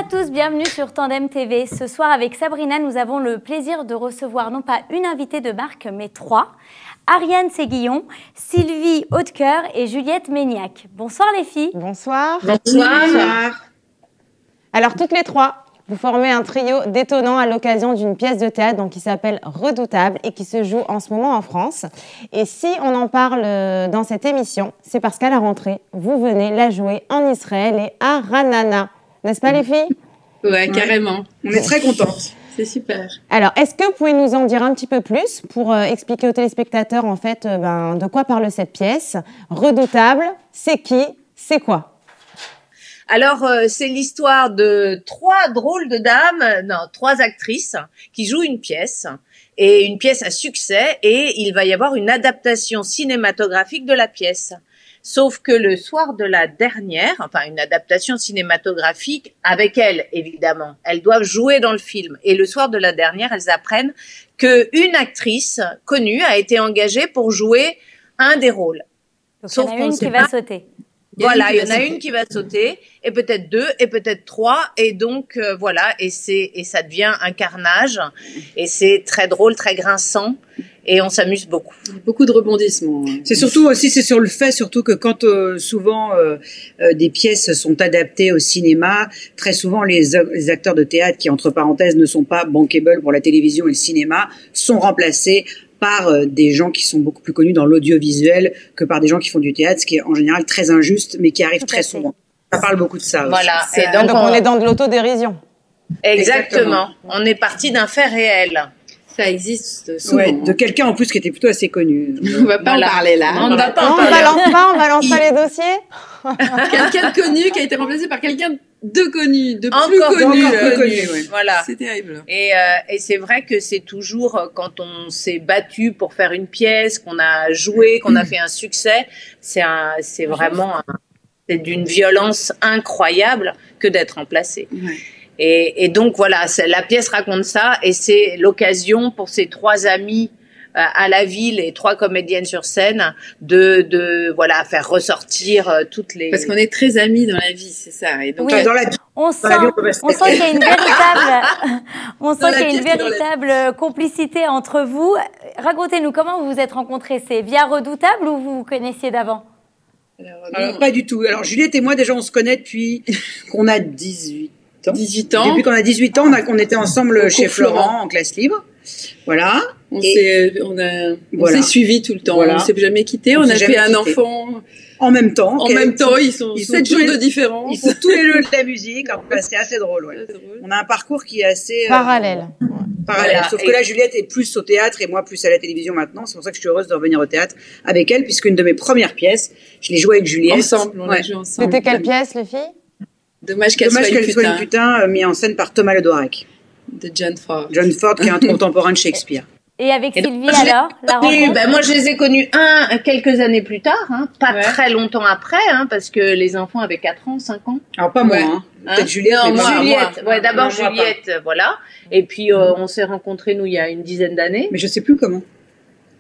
à tous, bienvenue sur Tandem TV. Ce soir avec Sabrina, nous avons le plaisir de recevoir non pas une invitée de marque, mais trois. Ariane Séguillon, Sylvie Hautecoeur et Juliette Méniac. Bonsoir les filles. Bonsoir. Bonsoir. Alors toutes les trois, vous formez un trio détonnant à l'occasion d'une pièce de théâtre donc, qui s'appelle Redoutable et qui se joue en ce moment en France. Et si on en parle dans cette émission, c'est parce qu'à la rentrée, vous venez la jouer en Israël et à Ranana. N'est-ce pas les filles? Ouais, carrément. On est très contentes. C'est super. Alors, est-ce que vous pouvez nous en dire un petit peu plus pour expliquer aux téléspectateurs en fait de quoi parle cette pièce? Redoutable, c'est qui? C'est quoi? Alors, c'est l'histoire de trois drôles de dames, trois actrices qui jouent une pièce, et une pièce à succès, et il va y avoir une adaptation cinématographique de la pièce. Sauf que le soir de la dernière, enfin une adaptation cinématographique avec elles, évidemment, elles doivent jouer dans le film. Et le soir de la dernière, elles apprennent qu'une actrice connue a été engagée pour jouer un des rôles. Donc, il y en a une qui va sauter. Voilà, il y en a une qui va sauter, et peut-être deux, et peut-être trois, et donc voilà, et ça devient un carnage, et c'est très drôle, très grinçant, et on s'amuse beaucoup. Beaucoup de rebondissements. C'est surtout aussi, c'est sur le fait surtout que quand souvent des pièces sont adaptées au cinéma, très souvent les acteurs de théâtre qui entre parenthèses ne sont pas bankable pour la télévision et le cinéma sont remplacés par des gens qui sont beaucoup plus connus dans l'audiovisuel que par des gens qui font du théâtre, ce qui est en général très injuste, mais qui arrive très souvent. Ça parle beaucoup de ça. Voilà. Aussi. Et Donc on est dans de l'autodérision. Exactement. On est parti d'un fait réel. Ça existe souvent. Ouais, de quelqu'un en plus qui était plutôt assez connu. On va pas en parler là. On ne va pas en On parler. balance pas les dossiers. Quelqu'un de connu qui a été remplacé par quelqu'un de connu, de Encore plus connu. Ouais. Voilà. C'est terrible. Et c'est vrai que c'est toujours quand on s'est battu pour faire une pièce, qu'on a joué, qu'on a fait un succès, c'est vraiment c'est d'une violence incroyable que d'être remplacé. Ouais. Et donc voilà, la pièce raconte ça, et c'est l'occasion pour ces trois amies à la ville et trois comédiennes sur scène de voilà faire ressortir toutes les. Parce qu'on est très amis dans la vie, c'est ça. Et donc Oui. Dans la On sent qu'il y a une véritable complicité entre vous. Racontez-nous comment vous vous êtes rencontrés. C'est via Redoutable ou vous vous connaissiez d'avant? Alors, pas du tout. Alors Juliette et moi déjà on se connaît depuis qu'on a 18 ans. 18 ans. Depuis qu'on a 18 ans, on était ensemble chez Florent en classe libre. Voilà. On s'est suivis tout le temps. Voilà. On s'est jamais quittés. On a fait un enfant en même temps. En même temps, ils sont 7 jours de différence. Ils font tous les deux de la musique. En tout cas, c'est assez drôle. Ouais. On a un parcours qui est assez Parallèle. Parallèle. Voilà. Sauf que là, Juliette est plus au théâtre et moi plus à la télévision maintenant. C'est pour ça que je suis heureuse de revenir au théâtre avec elle, puisque une de mes premières pièces, je l'ai jouée avec Juliette. Ensemble, on a joué ensemble. C'était quelle pièce les filles? Dommage qu'elle soit une putain, mis en scène par Thomas Ledoirec. De John Ford. John Ford, qui est un contemporain de Shakespeare. Et avec Sylvie alors, la rencontre? Moi, je les ai connus quelques années plus tard, pas très longtemps après, parce que les enfants avaient 4 ans, 5 ans. Alors pas moi, peut-être Juliette. Non, mais pas Juliette. moi. Ouais, d'abord Non, moi Juliette, voilà. Et puis on s'est rencontrés nous il y a une dizaine d'années. Mais je sais plus comment.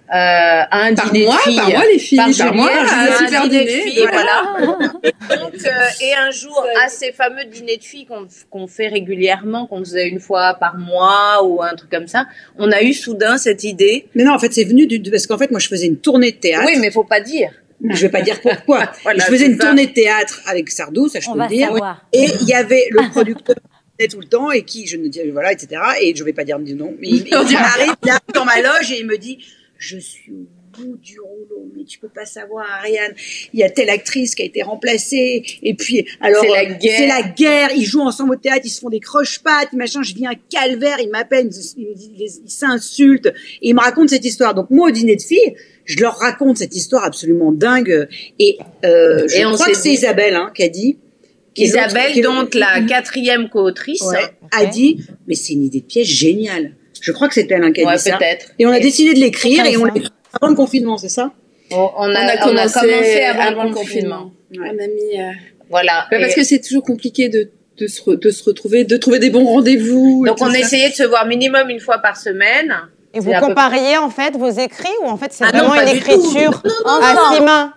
À un dîner de filles. Par moi les filles. Par Par moi, Juliette, un super dîner de dîner. filles, voilà. Et donc, et un jour, à ces fameux dîners de filles qu'on fait régulièrement, qu'on faisait une fois par mois ou un truc comme ça, on a eu soudain cette idée. Mais non, en fait, c'est venu parce qu'en fait, moi, je faisais une tournée de théâtre. Oui, mais faut pas dire. Je vais pas dire pourquoi. Voilà, je faisais une ça. tournée de théâtre avec Sardou, ça je peux le dire. Savoir. Et il y avait le producteur qui était tout le temps et qui, je ne dis, voilà, etc. Et je vais pas dire non, mais il arrive dans ma loge et il me dit, je suis au bout du rouleau, mais tu peux pas savoir, Ariane, il y a telle actrice qui a été remplacée, et puis, alors, c'est la guerre, ils jouent ensemble au théâtre, ils se font des croche-pattes, machin, je vis un calvaire, ils m'appellent, ils s'insultent, et ils me racontent cette histoire. Donc, moi, au dîner de filles, je leur raconte cette histoire absolument dingue, et je crois que c'est Isabelle, qui a dit, Isabelle, donc la 4e co-autrice, a dit, mais c'est une idée de pièce géniale. Je crois que c'est elle qui a dit ça. Peut-être. Et on a décidé de l'écrire et on l'a écrit avant le confinement, c'est ça? On a commencé avant le confinement. Ouais. On a mis. Voilà. Parce que c'est toujours compliqué de se retrouver, de trouver des bons rendez-vous. Donc on essayait de se voir minimum une fois par semaine. Et vous compariez en fait vos écrits ou en fait c'est non, vraiment pas une du écriture tout. à 6 mains?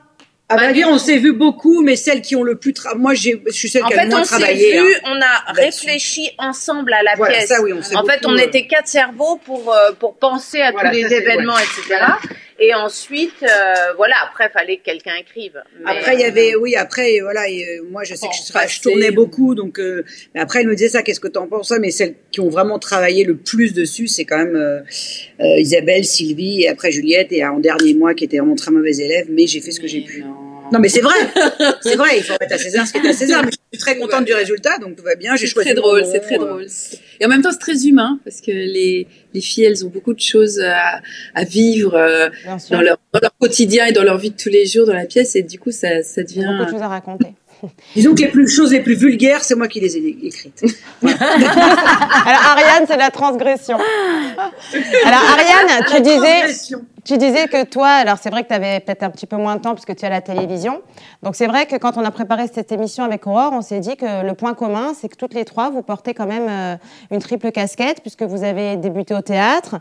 À vrai dire, on s'est vu beaucoup, mais celles qui ont le plus moi, je suis celle qui a le moins travaillé. En fait, on s'est vu, on a réfléchi ensemble à la pièce. Ça, oui, on s'est en fait, on était 4 cerveaux pour penser à tous les événements, etc. Et ensuite, voilà, après, fallait que quelqu'un écrive. Mais après, il y avait, voilà, moi, je sais que je tournais beaucoup, donc, mais après, elle me disait ça, qu'est-ce que t'en penses, ça, mais celles qui ont vraiment travaillé le plus dessus, c'est quand même, Isabelle, Sylvie, et après Juliette, et en dernier moi, qui était vraiment très mauvais élève, mais j'ai fait ce que j'ai pu. Non, mais c'est vrai, il faut mettre à César ce qui est à César, mais je suis très contente du résultat, donc tout va bien, j'ai choisi. C'est très drôle. Et en même temps, c'est très humain, parce que les filles, elles ont beaucoup de choses à vivre dans leur quotidien et dans leur vie de tous les jours dans la pièce, et du coup, ça devient... Beaucoup de choses à raconter. Disons que les choses les plus vulgaires, c'est moi qui les ai écrites. Alors, Ariane, c'est la transgression. Alors, Ariane, tu disais que toi, alors c'est vrai que tu avais peut-être un petit peu moins de temps puisque tu es à la télévision. Donc, c'est vrai que quand on a préparé cette émission avec Aurore, on s'est dit que le point commun, c'est que toutes les trois, vous portez quand même une triple casquette puisque vous avez débuté au théâtre,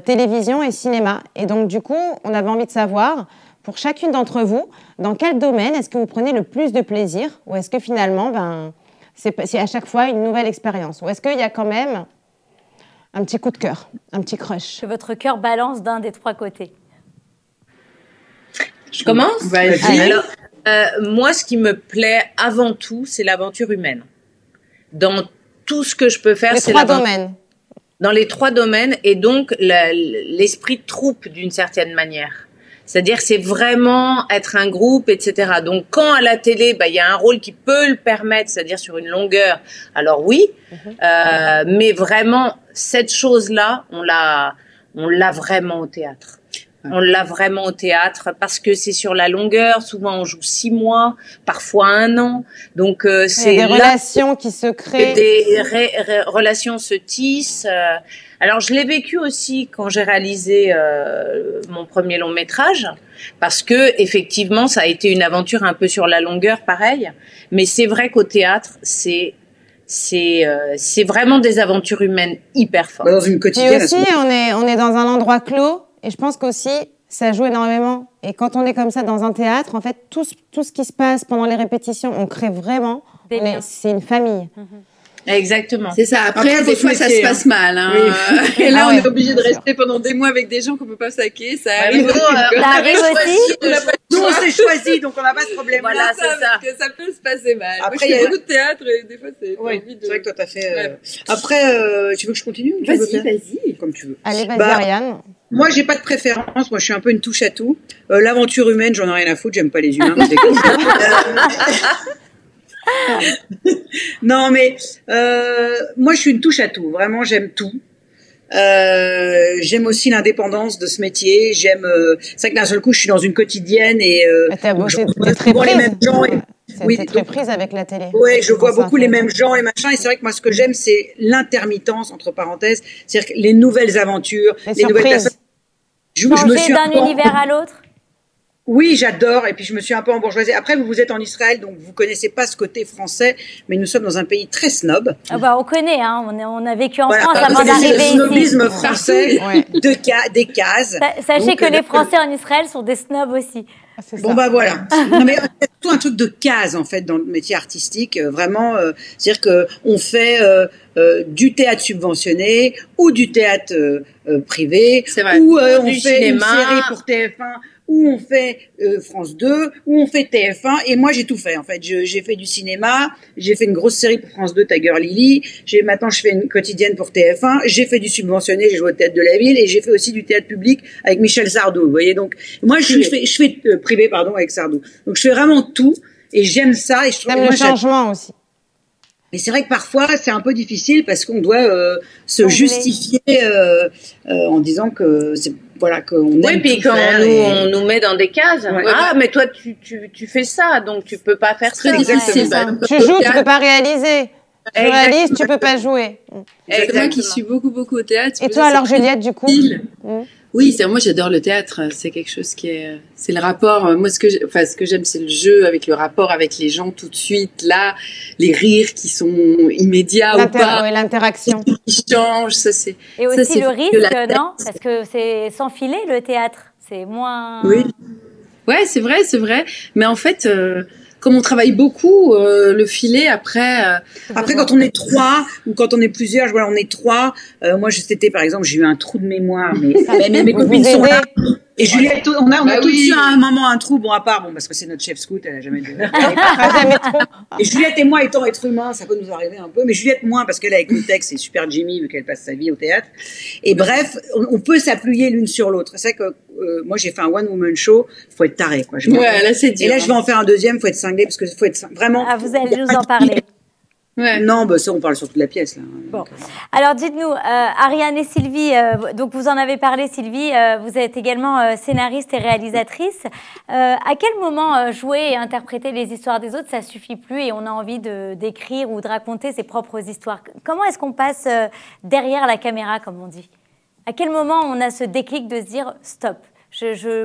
télévision et cinéma. Et donc, du coup, on avait envie de savoir... Pour chacune d'entre vous, dans quel domaine est-ce que vous prenez le plus de plaisir? Ou est-ce que finalement, c'est à chaque fois une nouvelle expérience? Ou est-ce qu'il y a quand même un petit coup de cœur, un petit crush? Que votre cœur balance d'un des 3 côtés. Je commence? Alors, moi, ce qui me plaît avant tout, c'est l'aventure humaine. Dans tout ce que je peux faire, c'est l'aventure. Les 3 domaines. Dans les 3 domaines, et donc l'esprit de troupe d'une certaine manière. C'est-à-dire c'est vraiment être un groupe, etc. Donc quand à la télé, il y a un rôle qui peut le permettre, c'est-à-dire sur une longueur, alors oui, mais vraiment cette chose-là, on l'a vraiment au théâtre. On l'a vraiment au théâtre parce que c'est sur la longueur. Souvent, on joue 6 mois, parfois 1 an. Donc, c'est des relations qui se créent. Des relations se tissent. Alors, je l'ai vécu aussi quand j'ai réalisé mon premier long métrage, parce que effectivement, ça a été une aventure un peu sur la longueur, pareil. Mais c'est vrai qu'au théâtre, c'est vraiment des aventures humaines hyper fortes. Dans une quotidienne. Et aussi, on est dans un endroit clos. Et je pense qu'aussi, ça joue énormément. Et quand on est comme ça dans un théâtre, en fait, tout ce qui se passe pendant les répétitions, on crée vraiment. C'est une famille. Exactement. C'est ça. Après des fois, ça se passe mal. Hein. Oui. Et là, on est obligé de rester pendant des mois avec des gens qu'on peut pas saquer. Ça arrive. Ça arrive aussi. Nous, on s'est choisi, donc on n'a pas ce problème-là. Voilà, c'est ça. Parce que ça peut se passer mal. Après, il y a beaucoup de théâtre et des fois, c'est... Oui, c'est vrai que toi, t'as fait... Après, tu veux que je continue? Vas-y. Comme tu veux. Allez, vas-y, Ariane. Moi, j'ai pas de préférence. Moi, je suis un peu une touche à tout. L'aventure humaine, j'en ai rien à foutre. J'aime pas les humains. Non, mais moi, je suis une touche à tout. Vraiment, j'aime tout. J'aime aussi l'indépendance de ce métier. C'est vrai que d'un seul coup, je suis dans une quotidienne et t'es très prise. Les mêmes gens. T'es très prise avec la télé. Ouais, je vois beaucoup les mêmes gens et machin. Et c'est vrai que moi, ce que j'aime, c'est l'intermittence entre parenthèses, c'est-à-dire que les nouvelles aventures, les nouvelles personnes. Changer d'un univers à l'autre. Oui, j'adore. Et puis, je me suis un peu embourgeoisée. Après, vous êtes en Israël, donc vous connaissez pas ce côté français, mais nous sommes dans un pays très snob. Ah on connaît, hein. On a vécu en France avant d'arriver ici. Le snobisme français, des cases. Sachez que les Français en Israël sont des snobs aussi. Bon, voilà. Non, mais c'est tout un truc de cases, en fait, dans le métier artistique. Vraiment, c'est-à-dire que on fait du théâtre subventionné ou du théâtre privé, ou on fait une série pour TF1, où on fait France 2, où on fait TF1, et moi j'ai tout fait en fait. J'ai fait du cinéma, j'ai fait une grosse série pour France 2, Tiger Lily, maintenant je fais une quotidienne pour TF1, j'ai fait du subventionné, j'ai joué au théâtre de la ville, et j'ai fait aussi du théâtre public avec Michel Sardou, vous voyez. Donc moi je fais privé avec Sardou. Donc je fais vraiment tout, et j'aime ça, et je trouve le changement aussi. Mais c'est vrai que parfois c'est un peu difficile parce qu'on doit se justifier en disant que c'est qu'on aime. Oui, puis quand on nous met dans des cases. Ouais. Ah, mais toi tu fais ça, donc tu peux pas faire ça. Exactement. Tu joues, tu peux pas réaliser. Tu réalises, tu peux pas jouer. C'est moi qui suis beaucoup au théâtre. Et toi alors, Juliette, du coup? Oui, moi j'adore le théâtre. C'est quelque chose c'est le rapport. Moi, ce que j'aime, c'est le jeu avec le rapport avec les gens tout de suite. Là, les rires qui sont immédiats ou pas. L'interaction. Qui change, ça c'est. Et aussi le risque, non? Parce que c'est sans filet le théâtre. C'est moins. Oui. Ouais, c'est vrai, c'est vrai. Mais en fait, comme on travaille beaucoup, le filet après. Après, quand on est 3 ou quand on est plusieurs, voilà, on est 3. Moi, c'était par exemple, j'ai eu un trou de mémoire, mais mes copines sont là. Et Juliette, on a tous eu à un moment un trou, bon à part, parce que c'est notre chef scout, elle a jamais trop. Et Juliette et moi, étant être humains, ça peut nous arriver un peu, mais Juliette moins, parce qu'elle avec le texte, c'est super Jimmy, vu qu'elle passe sa vie au théâtre. Et bref, on peut s'appuyer l'une sur l'autre. C'est vrai que moi, j'ai fait un one-woman show, faut être taré, quoi. Là, c'est dur. Et là, je vais en faire un deuxième, faut être cinglé, parce que faut être vraiment... Ah, vous allez nous en parler. Ouais. Non, ça, on parle surtout de la pièce, là. Bon. Alors, dites-nous, Ariane et Sylvie, donc vous en avez parlé, Sylvie, vous êtes également scénariste et réalisatrice. À quel moment jouer et interpréter les histoires des autres, ça suffit plus et on a envie d'écrire ou de raconter ses propres histoires? Comment est-ce qu'on passe derrière la caméra, comme on dit? À quel moment on a ce déclic de se dire, stop,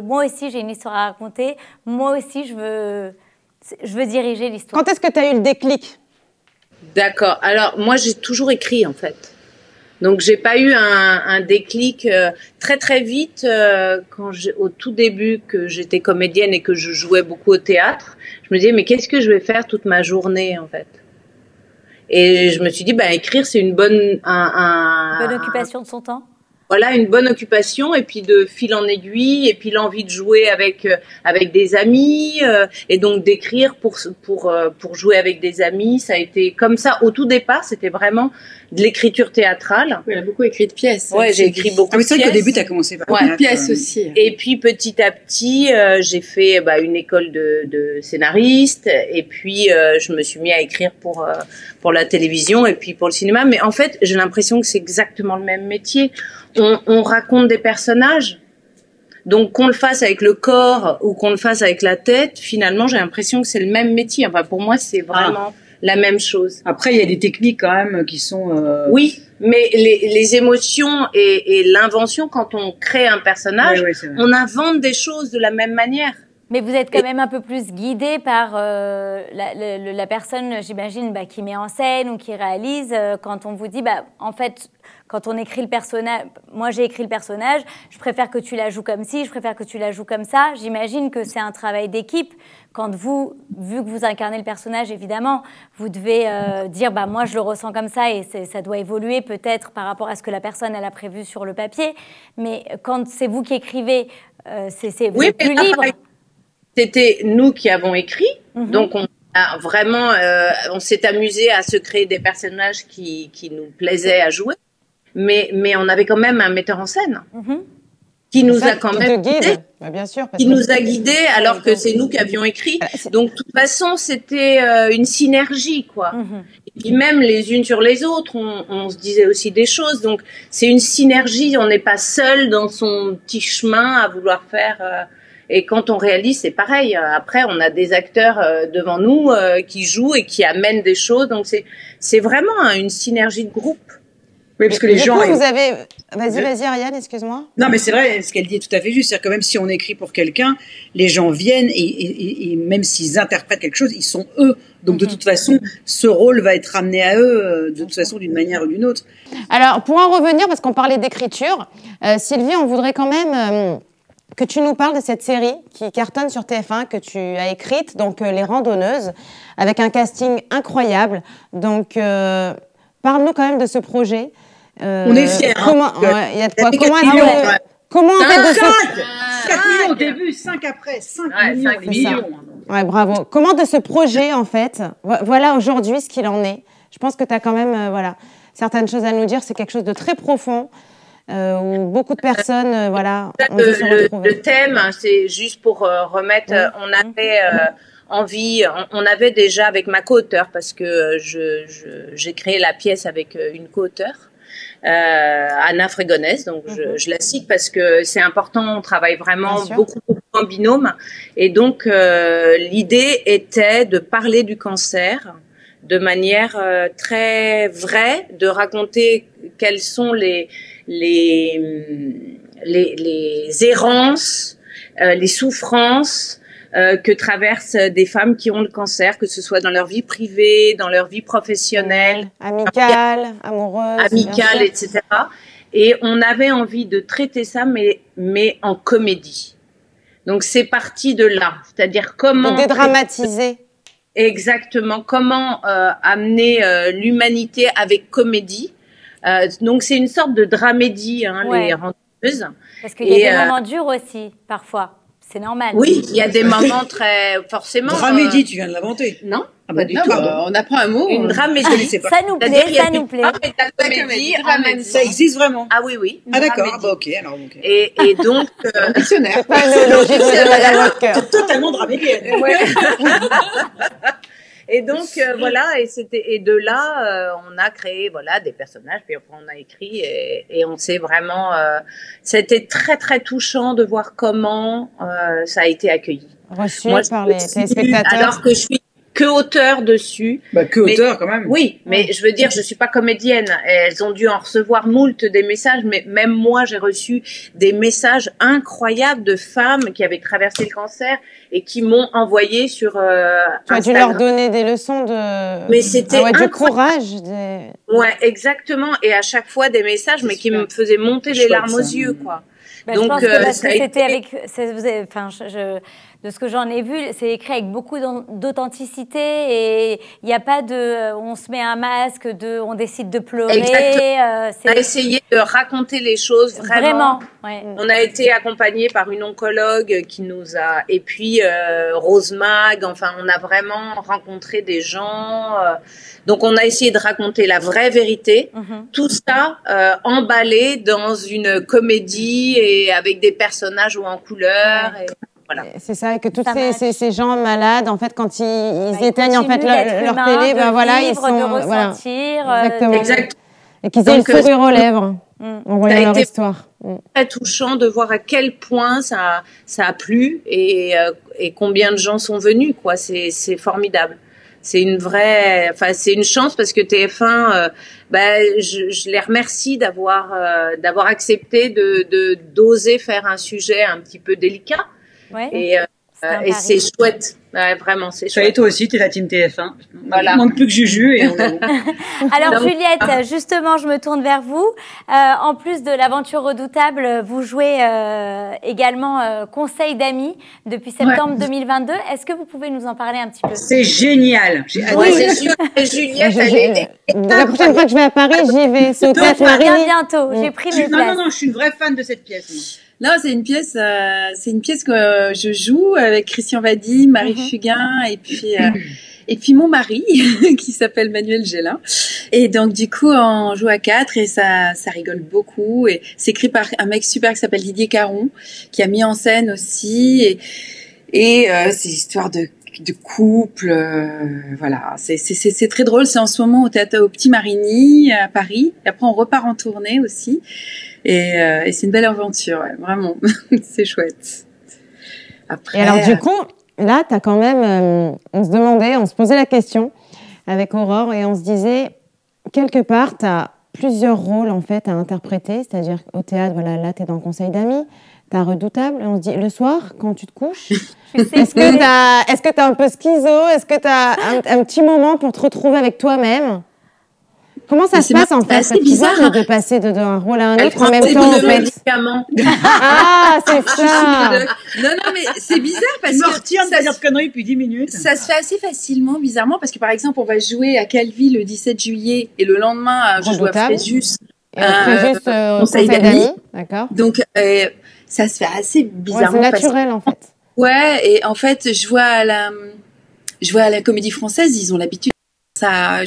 moi aussi j'ai une histoire à raconter, moi aussi je veux diriger l'histoire. Quand est-ce que tu as eu le déclic? D'accord. Alors, moi, j'ai toujours écrit, en fait. Donc, j'ai pas eu un déclic très, très vite au tout début que j'étais comédienne et que je jouais beaucoup au théâtre. Je me disais, mais qu'est-ce que je vais faire toute ma journée, en fait? Et je me suis dit, écrire, c'est une bonne occupation de son temps. Voilà, une bonne occupation et puis de fil en aiguille et puis l'envie de jouer avec des amis et donc d'écrire pour jouer avec des amis, ça a été comme ça au tout départ, c'était vraiment de l'écriture théâtrale. Oui, elle a beaucoup écrit de pièces. Ouais, j'ai écrit beaucoup de pièces. C'est vrai qu'au début tu as commencé par de pièces aussi. Et puis petit à petit, j'ai fait une école de scénariste et puis je me suis mis à écrire pour la télévision et puis pour le cinéma, mais en fait, j'ai l'impression que c'est exactement le même métier. On raconte des personnages, donc qu'on le fasse avec le corps ou qu'on le fasse avec la tête, finalement j'ai l'impression que c'est le même métier. Enfin, pour moi c'est vraiment la même chose. Après il y a des techniques quand même qui sont... Oui, mais les émotions et l'invention, quand on crée un personnage, on invente des choses de la même manière. Mais vous êtes quand même un peu plus guidé par la personne, j'imagine, qui met en scène ou qui réalise. Quand on vous dit, en fait, quand on écrit le personnage, moi j'ai écrit le personnage, je préfère que tu la joues comme ci, je préfère que tu la joues comme ça. J'imagine que c'est un travail d'équipe. Quand vous, vu que vous incarnez le personnage, évidemment, vous devez dire, moi je le ressens comme ça et ça doit évoluer peut-être par rapport à ce que la personne elle a prévu sur le papier. Mais quand c'est vous qui écrivez, c'est plus libre. C'était nous qui avons écrit, donc on a vraiment, on s'est amusé à se créer des personnages qui nous plaisaient à jouer, mais on avait quand même un metteur en scène qui nous a quand même guidés, bien sûr, qui nous a guidés alors que c'est nous qui avions écrit. Donc de toute façon, c'était une synergie, quoi. Et puis même les unes sur les autres, on se disait aussi des choses. Donc c'est une synergie. On n'est pas seul dans son petit chemin à vouloir faire. Et quand on réalise, c'est pareil. Après, on a des acteurs devant nous qui jouent et qui amènent des choses. Donc, c'est vraiment une synergie de groupe. Oui, parce que les gens... Vous avez... Vas-y, Ariane, excuse-moi. Non, mais c'est vrai, ce qu'elle dit est tout à fait juste. C'est-à-dire que même si on écrit pour quelqu'un, les gens viennent et même s'ils interprètent quelque chose, ils sont eux. Donc, de toute façon, ce rôle va être ramené à eux, de toute façon, d'une manière ou d'une autre. Alors, pour en revenir, parce qu'on parlait d'écriture, Sylvie, on voudrait quand même... que tu nous parles de cette série qui cartonne sur TF1, que tu as écrite, donc Les Randonneuses, avec un casting incroyable. Donc, parle-nous quand même de ce projet. On est fiers. Il y a de quoi. Comment en fait de 4 millions au début, 5 après, 5 millions. Ouais, bravo. Comment de ce projet, en fait, voilà aujourd'hui ce qu'il en est. Je pense que tu as quand même certaines choses à nous dire. C'est quelque chose de très profond. Où beaucoup de personnes, ont dû se retrouver. Le thème, c'est juste pour remettre, on avait envie, on avait déjà avec ma co-auteure, parce que j'ai créé la pièce avec une co-auteure, Anna Frégonès, donc je la cite parce que c'est important, on travaille vraiment beaucoup en binôme, et donc l'idée était de parler du cancer de manière très vraie, de raconter quelles sont les errances, les souffrances que traversent des femmes qui ont le cancer, que ce soit dans leur vie privée, dans leur vie professionnelle, amicale, amoureuse, etc. Et on avait envie de traiter ça, mais en comédie. Donc c'est parti de là, c'est-à-dire comment dédramatiser. Exactement, comment amener l'humanité avec comédie. Donc c'est une sorte de dramédie, hein, les randonneuses. Parce qu'il y a des moments durs aussi, parfois. C'est normal. Oui, il y a des moments très forcément. Dramédie, tu viens de l'inventer. Non, pas du tout. On apprend un mot. Une dramédie. Ça nous plaît, ça nous plaît. Ça existe vraiment. Ah oui. Ah d'accord. Bah, ok, alors ok. Et donc. Dictionnaire. C'est totalement dramédienne. Et donc voilà, et de là on a créé des personnages, puis après on a écrit et on s'est vraiment c'était très très touchant de voir comment ça a été accueilli. Reçu par les téléspectateurs. Alors que je suis que auteur dessus. Bah, que auteur quand même. Oui, mais je veux dire, je suis pas comédienne. Elles ont dû en recevoir moult des messages, mais même moi, j'ai reçu des messages incroyables de femmes qui avaient traversé le cancer et qui m'ont envoyé sur Tu as dû leur donner des leçons de... Mais c'était du courage. Ouais, exactement. Et à chaque fois, des messages, mais qui me faisaient monter des larmes aux yeux, quoi. Bah, donc, je pense que parce que c'était avec, de ce que j'en ai vu, c'est écrit avec beaucoup d'authenticité et il n'y a pas de, on se met un masque, on décide de pleurer. On a essayé de raconter les choses vraiment. Ouais. On a été accompagné par une oncologue qui nous a, et puis Rose Mag. Enfin, on a vraiment rencontré des gens. Donc, on a essayé de raconter la vraie vérité. Tout ça emballé dans une comédie et avec des personnages ou en couleur. Et voilà. C'est ça, et que tous ces gens malades, en fait, quand ils éteignent en fait leur télé, ils sont de ressentir, exactement. Et qu'ils aient le sourire aux lèvres en voyant leur histoire. Très touchant de voir à quel point ça a plu et combien de gens sont venus, quoi. C'est formidable. C'est une c'est une chance parce que TF1, je les remercie d'avoir accepté d'oser faire un sujet un petit peu délicat. Ouais. Et c'est chouette. Ouais, vraiment, c'est chouette. Ça y est, toi aussi, t'es la team TF1. Voilà. Il manque plus que Juju et on est bon. Alors, Juliette, justement, je me tourne vers vous. En plus de l'aventure redoutable, vous jouez également Conseil d'amis depuis septembre 2022. Est-ce que vous pouvez nous en parler un petit peu? C'est génial. Oui, c'est sûr. Juliette, la prochaine fois que je vais à Paris, j'y vais. C'est au Théâtre Marigny. Bientôt. J'ai pris mes places. Non, je suis une vraie fan de cette pièce, moi. Non, c'est une pièce que je joue avec Christian Vadim, Marie Fugain et puis mon mari qui s'appelle Manuel Gélin. Et donc du coup, on joue à 4 et ça rigole beaucoup. Et c'est écrit par un mec super qui s'appelle Didier Caron, qui a mis en scène aussi. Et c'est l'histoire de couple, voilà. C'est très drôle. C'est en ce moment au théâtre au Petit Marigny à Paris. Et après, on repart en tournée aussi. Et c'est une belle aventure, ouais, vraiment. C'est chouette. Après, et alors, du coup, là, t'as quand même, on se posait la question avec Aurore et on se disait, quelque part, t'as plusieurs rôles, en fait, à interpréter. C'est-à-dire, au théâtre, voilà, là, t'es dans Conseil d'amis, t'as Redoutable, et on se dit, le soir, quand tu te couches, est-ce que t'as un peu schizo? Est-ce que t'as un petit moment pour te retrouver avec toi-même? Comment ça se passe en fait? C'est bizarre de passer d'un rôle à un autre en même temps en fait. Ah, c'est ça. Non, mais c'est bizarre parce que Mortier, on va dire de conneries depuis 10 minutes. Ça se fait assez facilement, bizarrement, parce que par exemple, on va jouer à Calvi le 17 juillet et le lendemain, je joue à Fréjus. Et Fréjus, Conseil d'amis. D'accord. Donc, ça se fait assez bizarrement. C'est naturel en fait. Ouais, et en fait, je vois à la Comédie Française, ils ont l'habitude ça.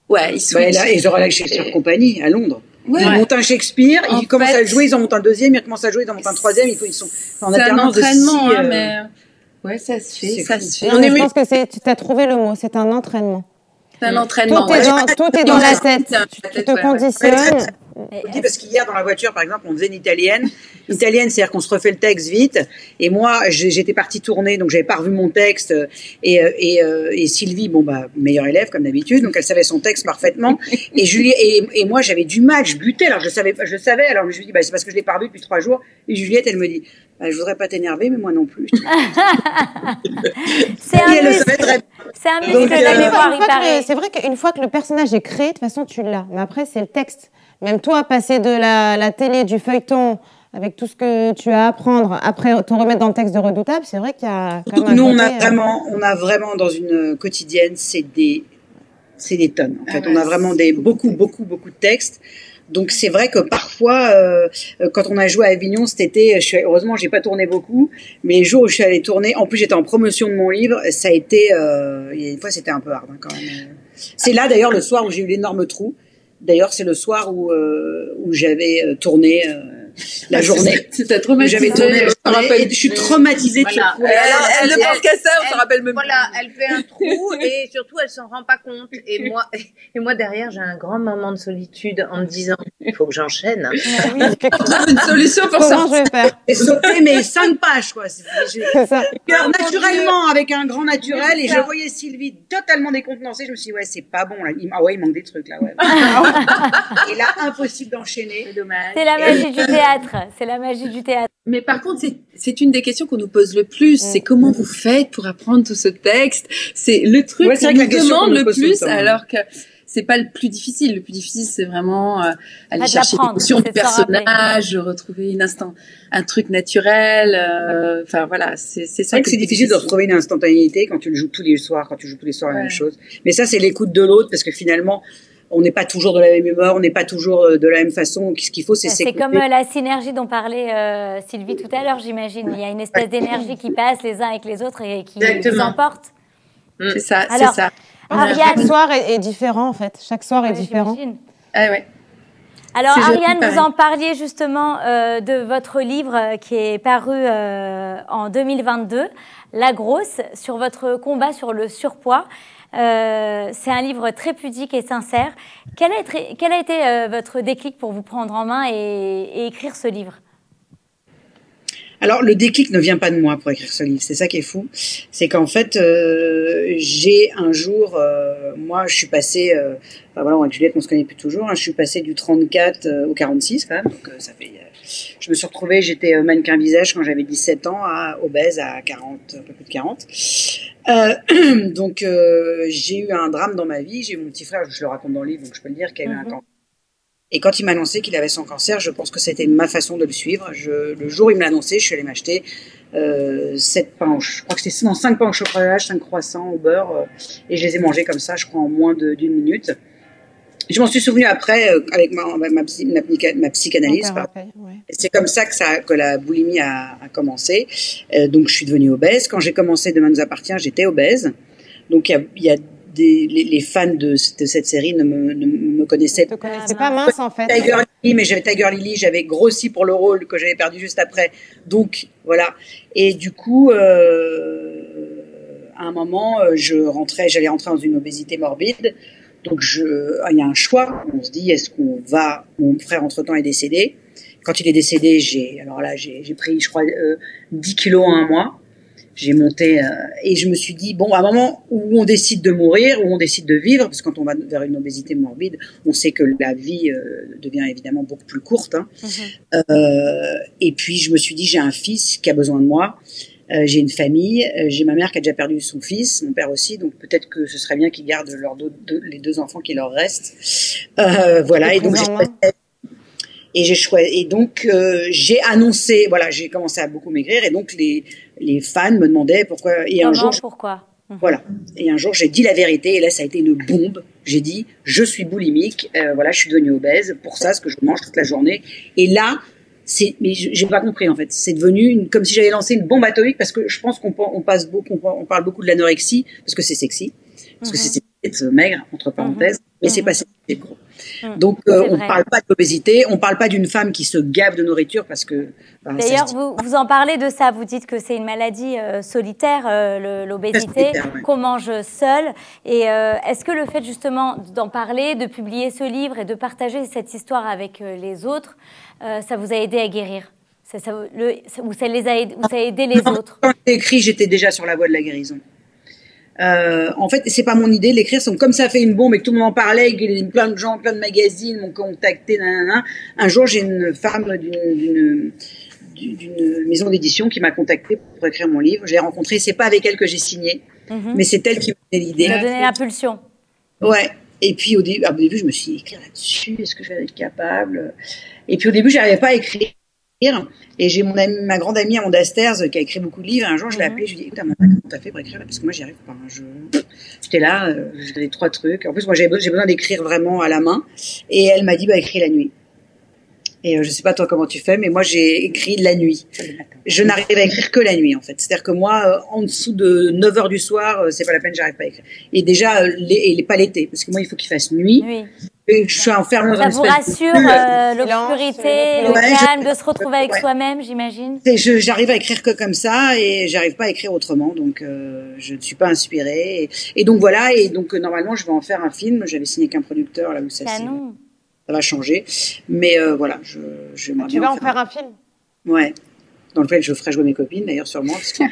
Ouais, ils sont. Ouais, là, et genre à la Shakespeare Company à Londres. Ouais. Ils montent un Shakespeare, ils commencent à jouer, ils en montent un deuxième, ils commencent à jouer, ils en montent un troisième, ils sont en alternance de 6. Mais ouais, ça se fait. Je pense que tu as trouvé le mot, c'est un entraînement. C'est un entraînement. Tout est dans la tête. Tu te conditionnes. Parce qu'hier, dans la voiture, par exemple, on faisait une italienne. Italienne, c'est-à-dire qu'on se refait le texte vite. Et moi, j'étais partie tourner, donc j'avais pas revu mon texte. Et Sylvie, meilleure élève, comme d'habitude, donc elle savait son texte parfaitement. Et Juliette, et moi, j'avais du mal, je butais. Alors, je savais. Alors, je lui dis, c'est parce que je l'ai pas revu depuis 3 jours. Et Juliette, elle me dit, je voudrais pas t'énerver, mais moi non plus. C'est un muscle de la mémoire, il paraît. C'est vrai qu'une fois que le personnage est créé, de toute façon, tu l'as. Mais après, c'est le texte. Même toi, passer de la télé, du feuilleton avec tout ce que tu as à apprendre, après te remettre dans le texte de Redoutable, c'est vrai qu'il y a quand même Nous, un côté, on a vraiment dans une quotidienne, c'est des tonnes. En fait, Ah on a ouais, vraiment c'est beaucoup de textes. Donc c'est vrai que parfois, quand on a joué à Avignon cet été, heureusement j'ai pas tourné beaucoup, mais les jours où je suis allée tourner, en plus j'étais en promotion de mon livre, ça a été, il y a une fois c'était un peu hard hein, quand même. C'est là d'ailleurs le soir où j'ai eu l'énorme trou. D'ailleurs c'est le soir où j'avais tourné la journée. C'était traumatisé. J'avais tourné, et je suis traumatisée de ce Voilà. coup. Elle Elle ne pense qu'à ça, on se rappelle même Voilà, elle fait un trou et surtout elle s'en rend pas compte. Et moi derrière j'ai un grand moment de solitude en me disant il faut que j'enchaîne. une solution pour ça. comment je vais faire? J'ai sauté mes 5 pages quoi. C'est ça. Naturellement, avec un grand naturel, et je voyais Sylvie totalement décontenancée. Je me suis dit, ouais, c'est pas bon, là. Il manque des trucs, là, ouais. Et là, impossible d'enchaîner. C'est dommage. C'est la magie du théâtre. C'est la magie du théâtre. Mais par contre, c'est une des questions qu'on nous pose le plus. C'est comment vous faites pour apprendre tout ce texte? C'est le truc Ouais, c'est qu'on vrai que la nous question qu'on demande nous le pose tout le plus, temps, alors que c'est pas le plus difficile. Le plus difficile, c'est vraiment aller de chercher l'apprendre, l'émotion c'est du de s'en rappeler. personnage, retrouver un truc naturel. Enfin voilà, c'est C'est ça vrai que c'est difficile de retrouver une instantanéité quand tu le joues tous les soirs, la même chose. Mais ça, c'est l'écoute de l'autre, parce que finalement, on n'est pas toujours de la même humeur, on n'est pas toujours de la même façon. Donc, ce qu'il faut, c'est C'est s'écouter. comme la synergie dont parlait Sylvie tout à l'heure, j'imagine. Il y a une espèce d'énergie qui passe les uns avec les autres et qui Exactement. vous emporte. C'est ça, Alors, c'est ça. Ariane, Chaque soir est différent, en fait. Chaque soir est différent. j'imagine. Ah ouais. Alors, C'est joli, Ariane, vous pareil. en parliez justement de votre livre qui est paru en 2022, La Grosse, sur votre combat sur le surpoids. C'est un livre très pudique et sincère. Quel a été votre déclic pour vous prendre en main et écrire ce livre? Alors, le déclic ne vient pas de moi pour écrire ce livre. C'est ça qui est fou. C'est qu'en fait, j'ai un jour, moi, je suis passée, enfin voilà, avec Juliette, on se connaît plus toujours, hein, je suis passée du 34 au 46 quand même. Donc, ça fait, je me suis retrouvée, j'étais mannequin visage quand j'avais 17 ans, obèse à 40, un peu plus de 40. Donc, j'ai eu un drame dans ma vie. J'ai eu mon petit frère, je le raconte dans le livre, donc je peux le dire, qui a eu un cancer. Et quand il m'a annoncé qu'il avait son cancer, je pense que c'était ma façon de le suivre. Le jour où il me l'a annoncé, je suis allée m'acheter 7 pains, je crois que c'était 5 pains au chocolat, 5 croissants au beurre, et je les ai mangés comme ça, je crois, en moins d'une minute. Je m'en suis souvenue après avec ma psychanalyse. Ouais. C'est comme ça que la boulimie a commencé. Donc je suis devenue obèse. Quand j'ai commencé Demain nous appartient, j'étais obèse. Donc il y a les fans de cette série ne me connaissaient pas. C'est pas mince, en fait. Tiger Lily, mais j'avais Tiger Lily, j'avais grossi pour le rôle que j'avais perdu juste après. Donc voilà. Et du coup, à un moment, j'allais rentrer dans une obésité morbide. Donc il y a un choix. On se dit, est-ce qu'on va, mon frère entre-temps est décédé. Quand il est décédé, j'ai pris, je crois, 10 kilos en un mois. J'ai monté, et je me suis dit, bon, à un moment où on décide de mourir, où on décide de vivre, parce que quand on va vers une obésité morbide, on sait que la vie devient évidemment beaucoup plus courte. Hein. Et puis je me suis dit, j'ai un fils qui a besoin de moi. J'ai une famille, j'ai ma mère qui a déjà perdu son fils, mon père aussi, donc peut-être que ce serait bien qu'ils gardent les 2 enfants qui leur restent. Voilà, et donc j'ai choisi, et donc j'ai annoncé, voilà, j'ai commencé à beaucoup maigrir, et donc les fans me demandaient pourquoi. Et Pourquoi? Voilà. Et un jour, j'ai dit la vérité, et là, ça a été une bombe. J'ai dit, je suis boulimique, voilà, je suis devenue obèse pour ça, ce que je mange toute la journée. Et là, mais j'ai pas compris en fait. C'est devenu comme si j'avais lancé une bombe atomique, parce que je pense qu'on parle beaucoup de l'anorexie parce que c'est sexy, parce que c'est être maigre entre parenthèses, mais c'est pas sexy, c'est gros. Donc on parle pas d'obésité, on parle pas d'une femme qui se gave de nourriture parce que. D'ailleurs, vous en parlez de ça. Vous dites que c'est une maladie solitaire, l'obésité, qu'on mange seul. Et est-ce que le fait justement d'en parler, de publier ce livre et de partager cette histoire avec les autres, ça vous a aidé à guérir? Ou ça a aidé les autres? Quand j'ai écrit, j'étais déjà sur la voie de la guérison. En fait, c'est pas mon idée de l'écrire. Comme ça a fait une bombe et que tout le monde en parlait, et que plein de gens, plein de magazines m'ont contacté. Un jour, j'ai une femme d'une maison d'édition qui m'a contactée pour écrire mon livre. Je l'ai rencontrée. C'est pas avec elle que j'ai signé, mais c'est elle qui m'a donné l'idée. Ça a donné l'impulsion. Ouais. Et puis au début, je me suis dit, écrire là-dessus, est-ce que je vais être capable? Et puis au début, j'arrivais pas à écrire. écrire. Et j'ai ma grande amie Amanda Stairs qui a écrit beaucoup de livres. Un jour, je l'ai appelée, je lui ai dit, écoute, Amanda, comment t'as fait pour écrire? Parce que moi, j'y arrive pas. J'étais là, j'avais 3 trucs. En plus, moi, j'ai besoin d'écrire vraiment à la main. Et elle m'a dit, bah, écris la nuit. Et je sais pas toi comment tu fais, mais moi j'ai écrit la nuit. Je n'arrive à écrire que la nuit en fait. C'est-à-dire que moi, en dessous de 9 heures du soir, c'est pas la peine, j'arrive pas à écrire. Et déjà, pas l'été, parce que moi il faut qu'il fasse nuit. Oui. Et je suis enfermée dans une espèce. Ça vous rassure l'obscurité, le calme, de se retrouver avec soi-même, j'imagine. J'arrive à écrire que comme ça, et j'arrive pas à écrire autrement, donc je ne suis pas inspirée. Et donc voilà, et donc normalement je vais en faire un film. J'avais signé qu'un producteur là où ça s'est. Ça va changer, mais voilà, je tu vas en faire un film. Ouais, dans lequel je ferai jouer mes copines d'ailleurs sûrement. Parce que,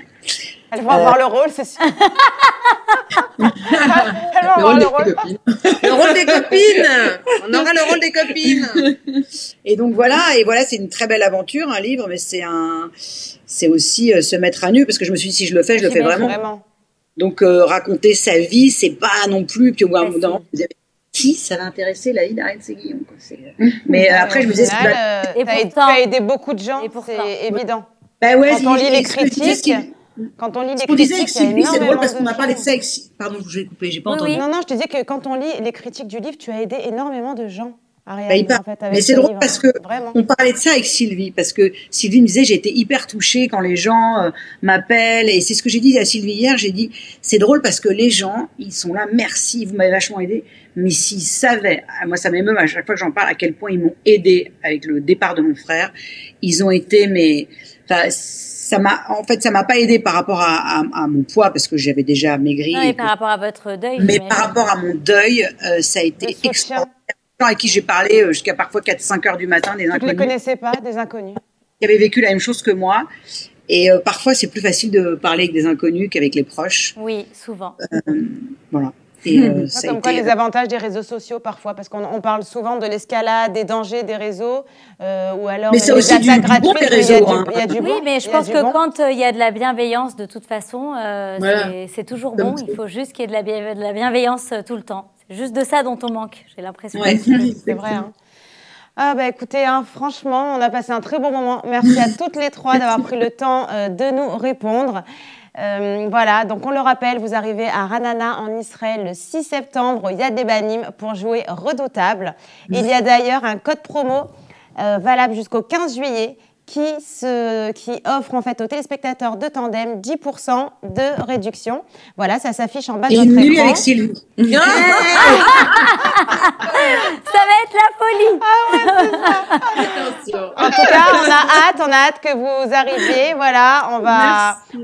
elles vont avoir le rôle, c'est sûr. Elles vont avoir le rôle. Le rôle des copines. On aura le rôle des copines. Et donc voilà, c'est une très belle aventure, un livre, mais c'est aussi se mettre à nu, parce que je me suis dit si je le fais, je le fais vraiment. Donc raconter sa vie, c'est pas non plus. Puis au bout d'un moment, qui ça va intéresser la vie d'Ariane Séguillon. Mais après, je me disais... tu as aidé beaucoup de gens, c'est évident. Bah ouais, quand on lit les critiques... Quand on lit les critiques, c'est drôle parce qu'on a parlé de ça avec... Pardon, je vais couper, j'ai pas entendu. Non, je te disais que quand on lit les critiques du livre, tu as aidé énormément de gens. Ariane, mais c'est drôle parce que on parlait de ça avec Sylvie, parce que Sylvie me disait j'ai été hyper touchée quand les gens m'appellent, et c'est ce que j'ai dit à Sylvie hier, j'ai dit c'est drôle parce que les gens ils sont là, merci, vous m'avez vachement aidé, mais s'ils savaient, moi ça m'émeut à chaque fois que j'en parle à quel point ils m'ont aidé avec le départ de mon frère, ils ont été ça m'a pas aidé par rapport à mon poids parce que j'avais déjà maigri. Non, et par rapport à votre deuil. Mais par rapport à mon deuil, ça a été extraordinaire. Avec qui j'ai parlé jusqu'à parfois 4-5 heures du matin, des inconnus. Tu ne les connaissais pas, des inconnus? Qui avaient vécu la même chose que moi. Et parfois, c'est plus facile de parler avec des inconnus qu'avec les proches. Oui, souvent. Voilà. Et, ça comme quoi les avantages des réseaux sociaux parfois, parce qu'on parle souvent de l'escalade, des dangers des réseaux, ou alors mais c'est aussi du bon des réseaux. Il y a du bon. Oui, mais je pense que quand il y a de la bienveillance, de toute façon, c'est toujours bon. Il faut juste qu'il y ait de la bienveillance tout le temps. C'est juste de ça dont on manque, j'ai l'impression. Ouais. C'est vrai. Hein. Ah bah écoutez, franchement, on a passé un très bon moment. Merci à toutes les 3 d'avoir pris le temps de nous répondre. Voilà, donc on le rappelle, vous arrivez à Ranana en Israël le 6 septembre au Yad Lebanim pour jouer Redoutable. Il y a d'ailleurs un code promo valable jusqu'au 15 juillet qui offre en fait aux téléspectateurs de Tandem 10% de réduction. Voilà, ça s'affiche en bas de votre écran. Et avec Sylvie. Ça va être la folie. Ah ouais, c'est ça. En tout cas, on a hâte que vous arriviez. Voilà,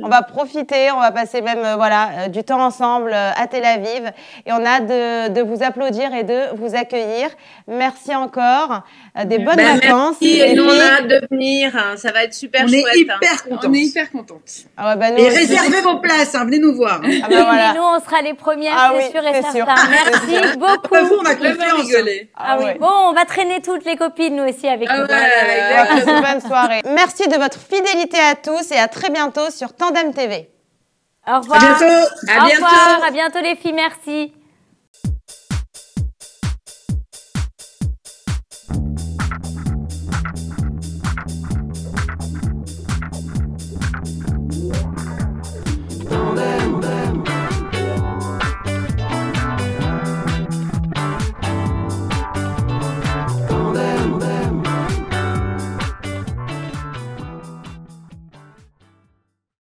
on va profiter, on va passer même du temps ensemble à Tel Aviv et on a hâte de vous applaudir et de vous accueillir. Merci encore. Des bonnes vacances. Merci, et nous on a hâte de venir. Ça va être super chouette. On est hyper contentes. Ah ouais, et réservez vos places, venez nous voir. Ah bah voilà. Et nous, on sera les premières, c'est sûr et certain. Merci beaucoup. Vous, on a rigoler. Ah oui. Bon, on va traîner toutes les copines, nous aussi, avec nous. Bonne soirée. Merci de votre fidélité à tous et à très bientôt sur Tandem TV. Au revoir. À bientôt. À bientôt les filles, merci.